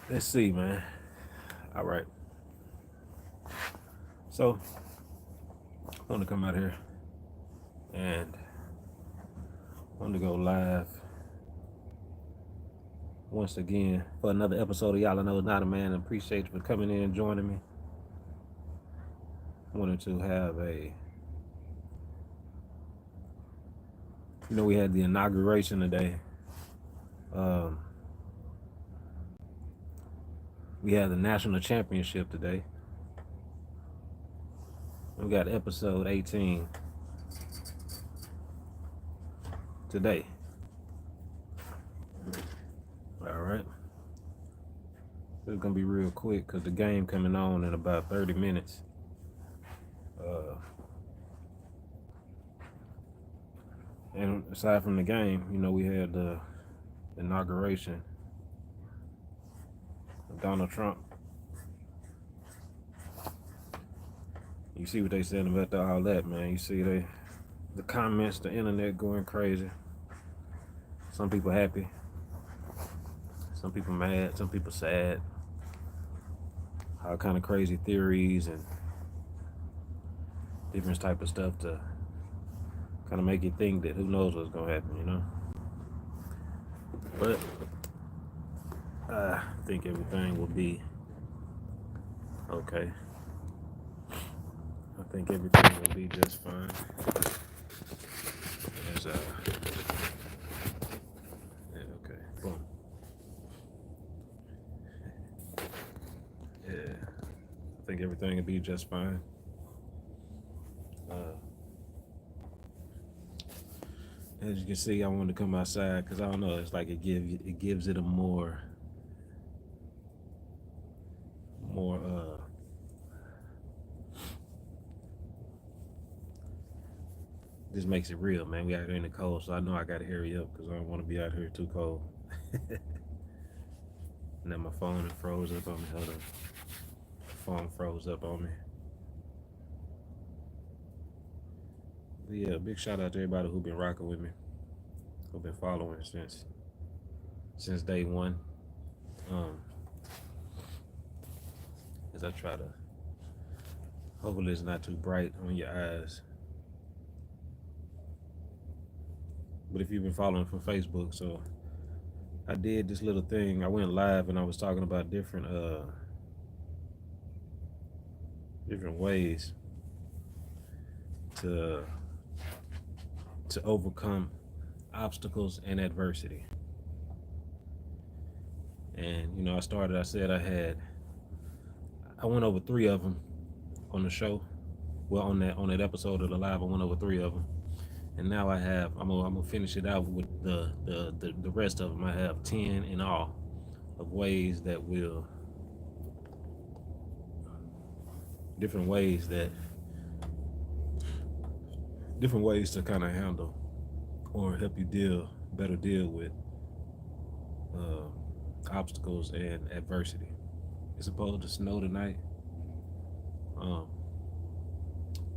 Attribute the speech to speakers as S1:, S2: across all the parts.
S1: Let's see, man. All right. So I want to come out here and I want to go live once again for another episode of Yala Knows Not a Man. I appreciate you for coming in and joining me. I wanted to have we had the inauguration today. Um, we had the national championship today. We got episode 18 today. All right. It's gonna be real quick because the game coming on in about 30 minutes. And aside from the game, we had the inauguration of Donald Trump. You see what they said about all that, man. You see the comments, the internet going crazy. Some people happy, some people mad, some people sad. All kind of crazy theories and different type of stuff to kind of make you think that who knows what's gonna happen, But I think everything will be okay. I think everything will be just fine. As yeah, okay, boom. Yeah, I think everything will be just fine. As you can see, I wanted to come outside because I don't know. It's like it gives it a more this makes it real, man. We out here in the cold, so I know I gotta hurry up because I don't want to be out here too cold. And then my phone froze up on me. Hold on, phone froze up on me. But yeah, big shout out to everybody who been rocking with me, who been following since day one. As I try to, hopefully it's not too bright on your eyes. But if you've been following from Facebook, so I did this little thing. I went live and I was talking about different ways to overcome obstacles and adversity. And I said I went over 3 of them on the show. Well, on that episode of the live, I went over 3 of them. And now I'm gonna finish it out with the rest of them. I have 10 in all of ways that will different ways to kind of handle or help you better deal with obstacles and adversity. It's supposed to snow tonight.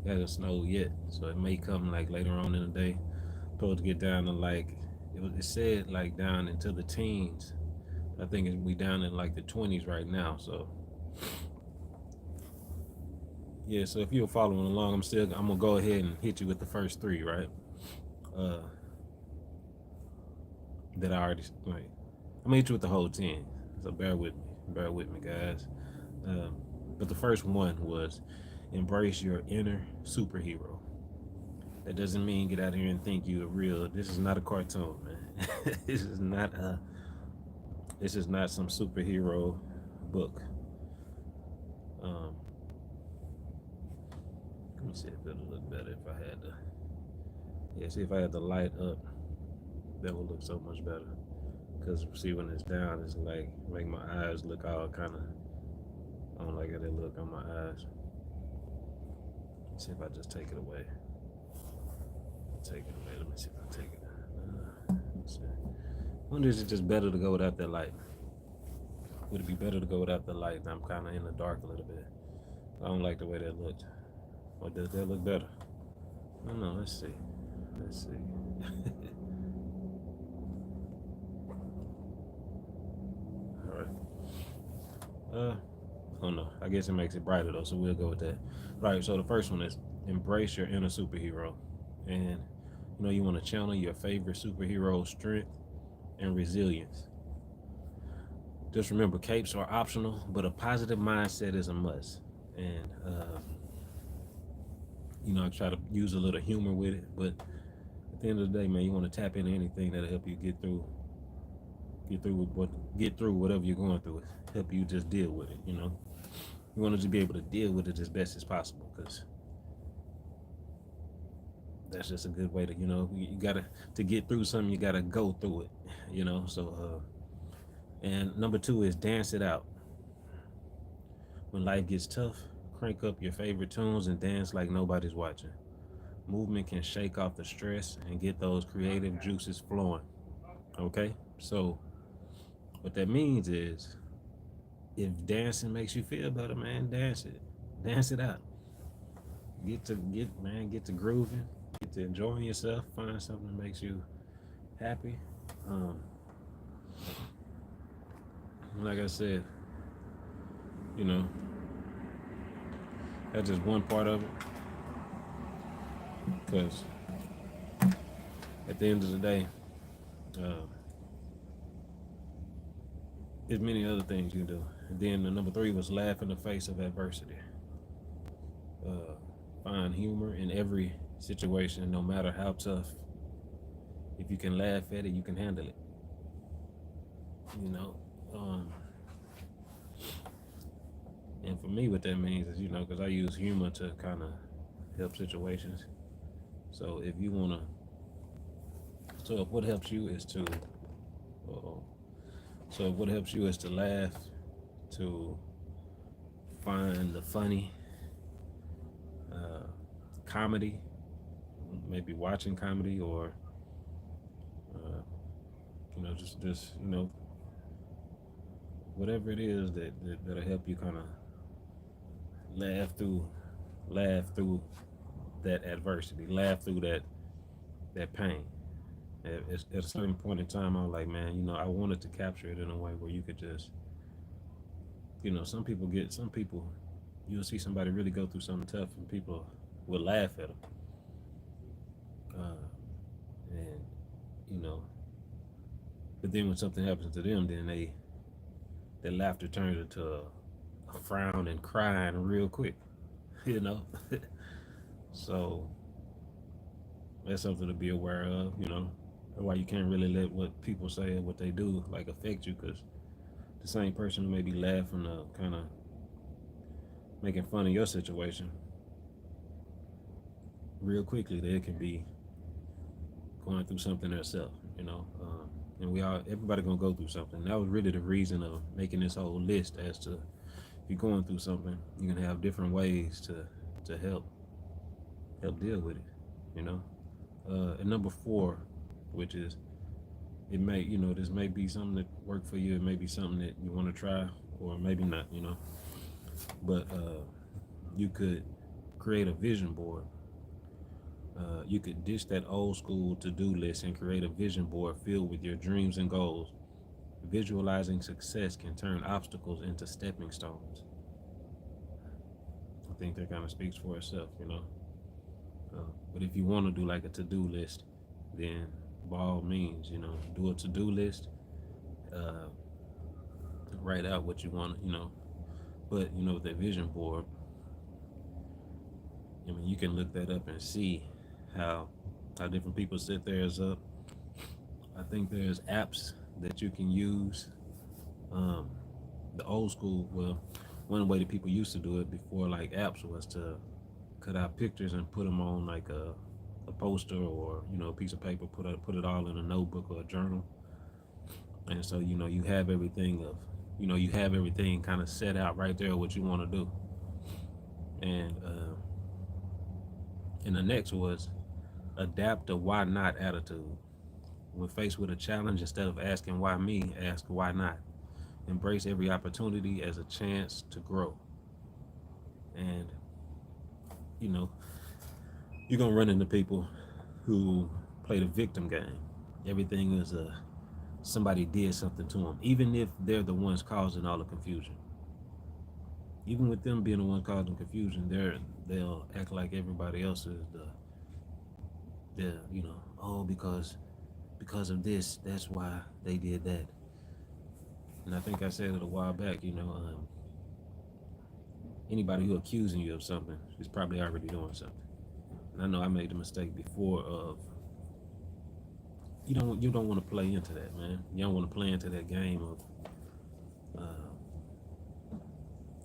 S1: It hasn't snowed yet, so it may come like later on in the day. Supposed to get down to it said like down into the teens. I think we down in like the 20s right now. So yeah, so if you're following along, I'm gonna go ahead and hit you with the first 3, right? That I already like. I'm gonna hit you with the whole 10. So bear with me, guys. But the first one was embrace your inner superhero. That doesn't mean get out here and think you're real. This is not a cartoon, man. This is not some superhero book. Let me see if it'll look better if I had the. Yeah, see if I had the light up, that would look so much better. Because see, when it's down, it's like make my eyes look all kind of. I don't like how they look on my eyes. Let's see if I just take it away. Let me see if I take it. Let's see. I wonder is it just better to go without that light? Would it be better to go without the light? I'm kind of in the dark a little bit. I don't like the way that looked. Or does that look better? I don't know. Let's see. All right. I don't know. I guess it makes it brighter though, so we'll go with that. Right. So the first one is embrace your inner superhero, and you want to channel your favorite superhero strength and resilience. Just remember, capes are optional, but a positive mindset is a must. And I try to use a little humor with it, but at the end of the day, man, you want to tap into anything that'll help you get through whatever you're going through. Help you just deal with it. You want to just be able to deal with it as best as possible, because that's just a good way to you gotta to get through something. You gotta go through it. So and number two is dance it out. When life gets tough, crank up your favorite tunes and dance like nobody's watching. Movement can shake off the stress and get those creative juices flowing. Okay? So what that means is, if dancing makes you feel better, man, dance it. Dance it out. Get to grooving, get to enjoying yourself, find something that makes you happy. Um, like I said, you know, that's just one part of it. Because at the end of the day, uh, there's many other things you can do. And then the number three was laugh in the face of adversity. Uh, Find humor in every situation, no matter how tough. If you can laugh at it, you can handle it. You know, and for me, what that means is, because I use humor to kind of help situations. So if you wanna, so if what helps you is to, uh, so if what helps you is to laugh, to find the funny, uh, comedy, maybe watching comedy, or just whatever it is that'll help you kind of laugh through laugh through that adversity, laugh through that pain. At a certain point in time, I was like, man, I wanted to capture it in a way where you could just, some people, you'll see somebody really go through something tough, and people will laugh at them, and you know, but then when something happens to them, then their laughter turns into a frown and crying real quick, you know. So that's something to be aware of, why you can't really let what people say or what they do like affect you, because the same person who may be laughing, kind of making fun of your situation, real quickly they can be going through something themselves, and everybody gonna go through something. That was really the reason of making this whole list, as to, if you're going through something, you can have different ways to help deal with it, and number four, which is, it may, this may be something that worked for you, it may be something that you want to try, or maybe not, but you could create a vision board. You could ditch that old school to-do list and create a vision board filled with your dreams and goals. Visualizing success can turn obstacles into stepping stones. I think that kind of speaks for itself, but if you want to do like a to-do list, then by all means, do a to-do list, write out what you want, but with that vision board, you can look that up and see how different people set theirs up. I think there's apps that you can use. The old school, well, one way that people used to do it before, like apps, was to cut out pictures and put them on like a poster, or a piece of paper, put it all in a notebook or a journal, and so you have everything kind of set out right there what you want to do. And the next was adapt a why not attitude. When faced with a challenge, instead of asking why me, ask why not. Embrace every opportunity as a chance to grow. And you're gonna run into people who play the victim game. Everything is somebody did something to them, even if they're the ones causing all the confusion. even with them being the one causing confusion, they'll act like everybody else is the oh, because of this, that's why they did that. And I think I said it a while back, anybody who accusing you of something is probably already doing something. And I know I made the mistake before of you don't want to play into that, man. You don't want to play into that game of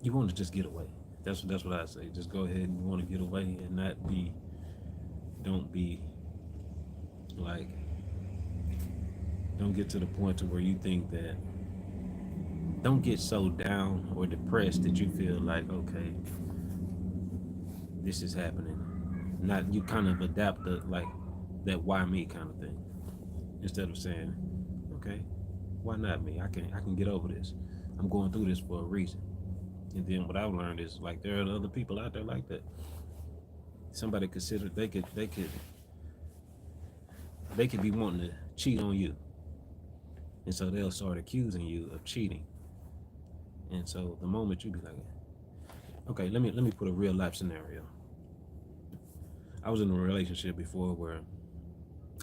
S1: you want to just get away. That's what I say. Just go ahead and you want to get away and not be don't be like don't get to the point to where you think that don't get so down or depressed that you feel like okay, this is happening. Not you kind of adapt the like that why me kind of thing instead of saying okay, why not me? I can get over this. I'm going through this for a reason. And then what I've learned is like there are other people out there like that. Somebody consider they could be wanting to cheat on you, and so they'll start accusing you of cheating. And so the moment you be like, okay, let me put a real life scenario. I was in a relationship before where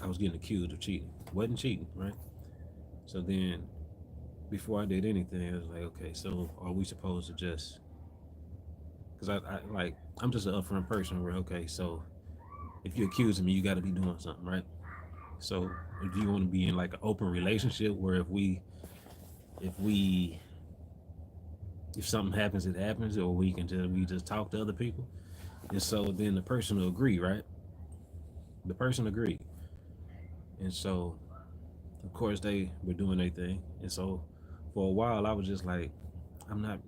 S1: I was getting accused of cheating. Wasn't cheating, right? So then before I did anything, I was like, okay, so are we supposed to just? Because I'm just an upfront person where okay, so if you're accusing me, you got to be doing something, right? So if you want to be in like an open relationship where if we if something happens, it happens, or we just talk to other people, and so then the person will agree, right? The person agreed, and so of course they were doing their thing, and so for a while I was just like, I'm not,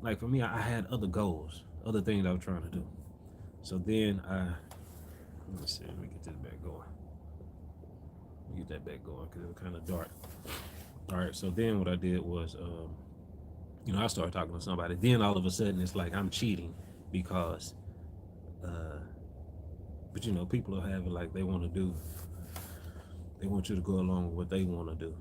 S1: like for me, I had other goals, other things I was trying to do. So then let me see, let me get this back going. Let me get that back going because it was kind of dark. All right, so then what I did was, I started talking to somebody. Then all of a sudden, it's like I'm cheating because, uh, but people are having like they want you to go along with what they want to do,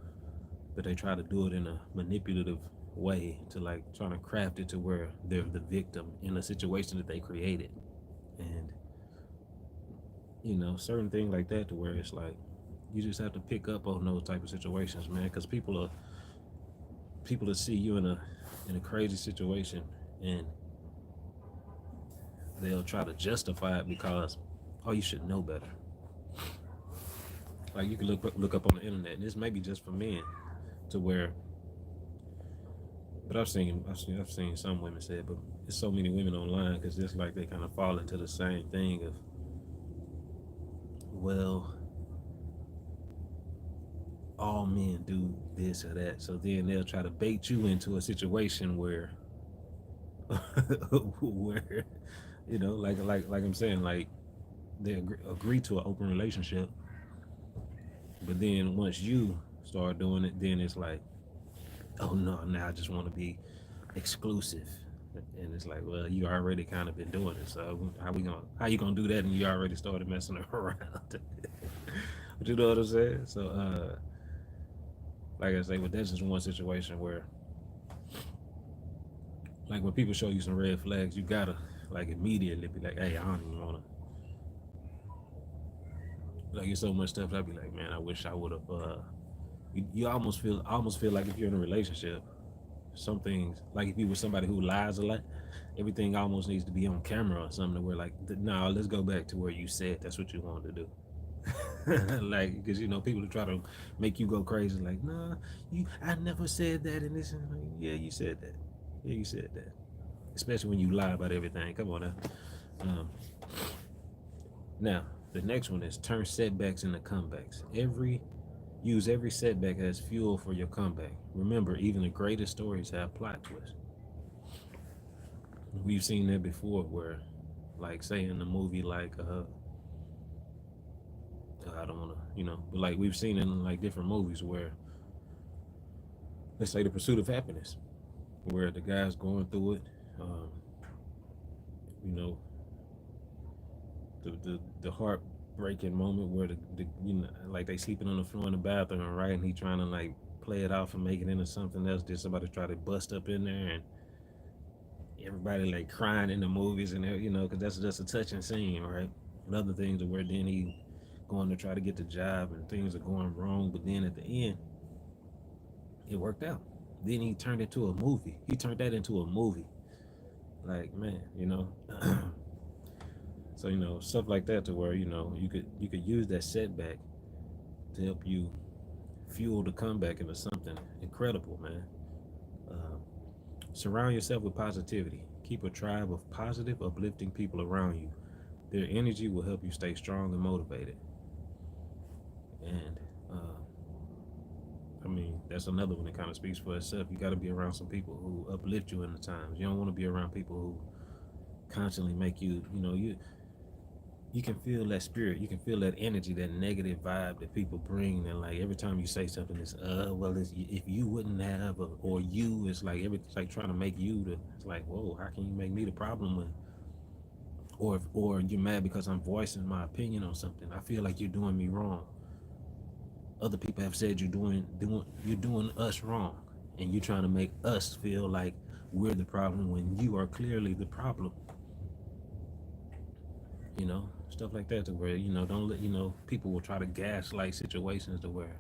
S1: but they try to do it in a manipulative way to like trying to craft it to where they're the victim in a situation that they created, and certain things like that to where it's like you just have to pick up on those type of situations, man, because people see you in a crazy situation and they'll try to justify it because oh, you should know better. Like you can look up on the internet, and this may be just for men, to where. But I've seen some women say it, but there's so many women online because it's like they kind of fall into the same thing of, well, all men do this or that, so then they'll try to bait you into a situation where, where, like I'm saying, like they agree to an open relationship, but then once you start doing it, then it's like, oh no, now I just want to be exclusive, and it's like, well, you already kind of been doing it, so how you gonna do that, and you already started messing around. But you know what I'm saying? So, like I say, but that's just one situation where, like, when people show you some red flags, you gotta like immediately be like, hey, I don't even wanna. Like, it's so much stuff I'd be like, man, I wish I would have. You almost feel like if you're in a relationship, some things like if you were somebody who lies a lot, everything almost needs to be on camera or something where like, no, let's go back to where you said that's what you wanted to do. Like, because people try to make you go crazy. Like, nah, I never said that, and this, and like, yeah, you said that. Yeah, you said that. Especially when you lie about everything. Come on now. Um, Now, the next one is turn setbacks into comebacks. Use every setback as fuel for your comeback. Remember, even the greatest stories have plot twists. We've seen that before, where, like, say in the movie, like, I don't want to, but like we've seen in like different movies where, let's say, the pursuit of happiness, where the guy's going through it, um, you know, the heartbreaking moment where the like they sleeping on the floor in the bathroom, right, and he trying to like play it off and make it into something else. Did somebody try to bust up in there, and everybody like crying in the movies and because that's just a touching scene, right? And other things are where then he going to try to get the job and things are going wrong, but then at the end it worked out. Then he turned into a movie. He turned that into a movie. Like man. So stuff like that to where you could use that setback to help you fuel the comeback into something incredible, man. Uh, Surround yourself with positivity. Keep a tribe of positive, uplifting people around you. Their energy will help you stay strong and motivated. And I mean, that's another one that kind of speaks for itself. You got to be around some people who uplift you in the times. You don't want to be around people who constantly make you can feel that spirit, you can feel that energy, that negative vibe that people bring, and like every time you say something, it's well, if you wouldn't have, or you, it's like trying to make you the. It's like, whoa, how can you make me the problem when, or you're mad because I'm voicing my opinion on something? I feel like you're doing me wrong. Other people have said you're doing us wrong, and you're trying to make us feel like we're the problem when you are clearly the problem. Stuff like that to where don't let people will try to gaslight situations to where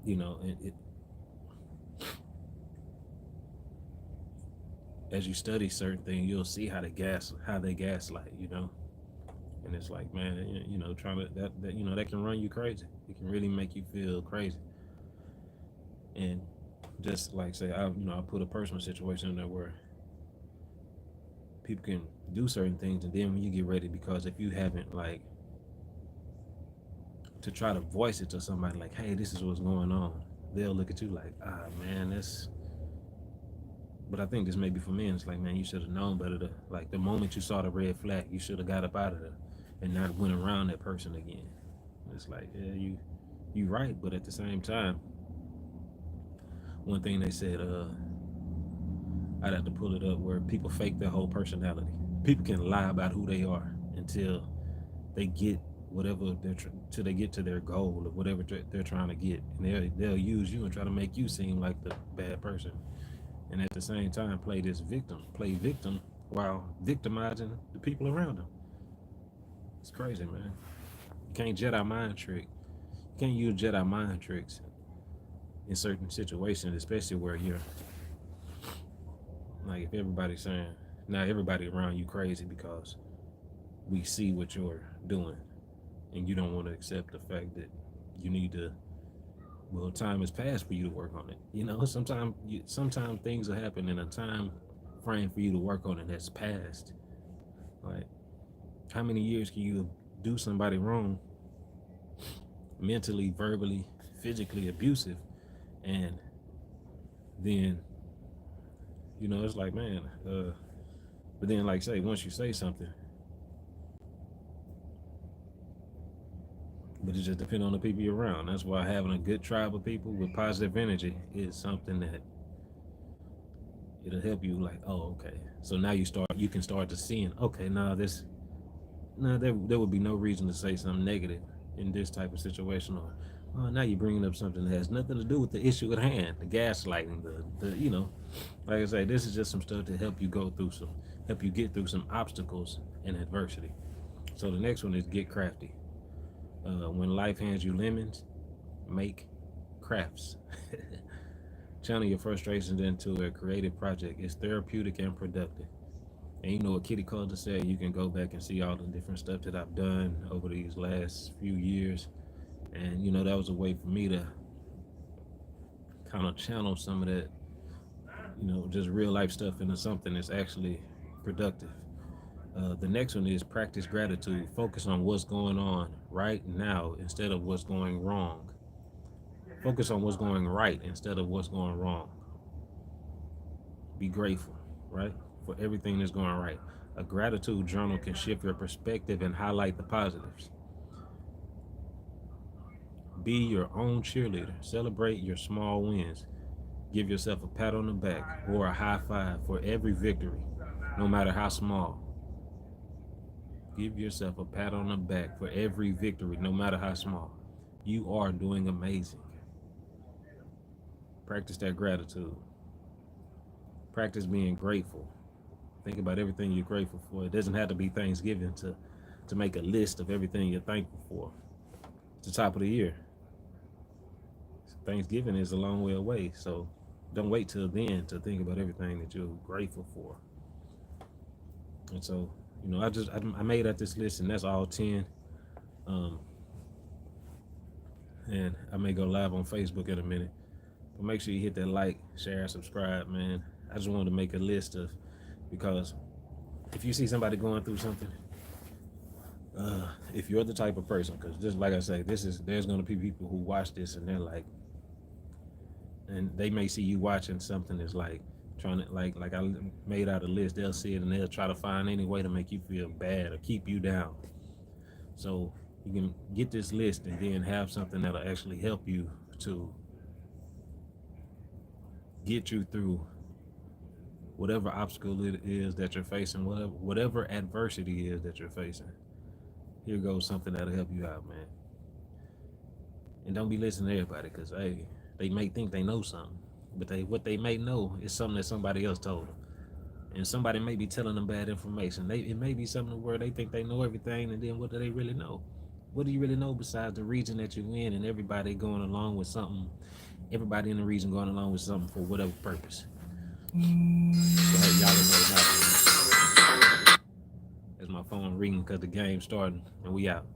S1: it as you study certain things, you'll see how they gaslight, and it's like, man, trying to that can run you crazy. It can really make you feel crazy. And just like say I put a personal situation in there where people can do certain things, and then when you get ready, because if you haven't like to try to voice it to somebody like, hey, this is what's going on, they'll look at you like, man, that's. But I think this may be for men. It's like, man, you should have known better. Like the moment you saw the red flag, you should have got up out of there and not went around that person again. It's like, yeah, you right, but at the same time, one thing they said, I'd have to pull it up, where people fake their whole personality. People can lie about who they are until they get whatever till they get to their goal or whatever they're trying to get, and they'll use you and try to make you seem like the bad person, and at the same time play victim while victimizing the people around them. It's crazy, man. You can't Jedi mind trick. You can't use Jedi mind tricks in certain situations, especially where you're like, if everybody's saying, now everybody around you crazy because we see what you're doing, and you don't want to accept the fact that you need to. Well, time has passed for you to work on it. Sometimes things will happen in a time frame for you to work on it that's passed. Like, how many years can you do somebody wrong, mentally, verbally, physically abusive, and then it's like, man, but then like say once you say something, but it just depends on the people you're around. That's why having a good tribe of people with positive energy is something that it'll help you. Like, oh, okay, so now you can start to seeing, okay, there would be no reason to say something negative in this type of situation, or now you're bringing up something that has nothing to do with the issue at hand, the gaslighting, like I say, this is just some stuff to help you help you get through some obstacles and adversity. So the next one is get crafty. When life hands you lemons, make crafts. Channel your frustrations into a creative project. It's therapeutic and productive. And you know what KiddiE CuL-De-SaC, you can go back and see all the different stuff that I've done over these last few years. And that was a way for me to kind of channel some of that, just real life stuff into something that's actually productive. The next one is practice gratitude. Focus on what's going on right now instead of what's going wrong. Focus on what's going right instead of what's going wrong. Be grateful, right, for everything that's going right. A gratitude journal can shift your perspective and highlight the positives. Be your own cheerleader. Celebrate your small wins. Give yourself a pat on the back or a high five for every victory, no matter how small. Give yourself a pat on the back for every victory, no matter how small. You are doing amazing. Practice that gratitude. Practice being grateful. Think about everything you're grateful for. It doesn't have to be Thanksgiving to make a list of everything you're thankful for. It's the top of the year. Thanksgiving is a long way away, so don't wait till then to think about everything that you're grateful for. And so, I made out this list, and that's all 10. Um, and I may go live on Facebook in a minute. But make sure you hit that like, share, subscribe, man. I just wanted to make a list of, because if you see somebody going through something, if you're the type of person, because just like I say, there's going to be people who watch this and they're like, and they may see you watching something that's like trying to like I made out a list. They'll see it and they'll try to find any way to make you feel bad or keep you down. So you can get this list and then have something that'll actually help you to get you through whatever obstacle it is that you're facing, whatever adversity is that you're facing. Here goes something that'll help you out, man. And don't be listening to everybody, because hey, they may think they know something, but what they may know is something that somebody else told them. And somebody may be telling them bad information. It may be something where they think they know everything, and then what do they really know? What do you really know besides the region that you're in and everybody going along with something? Everybody in the region going along with something for whatever purpose. So hey, Yala knows nothing. That's my phone ringing because the game's starting, and we out.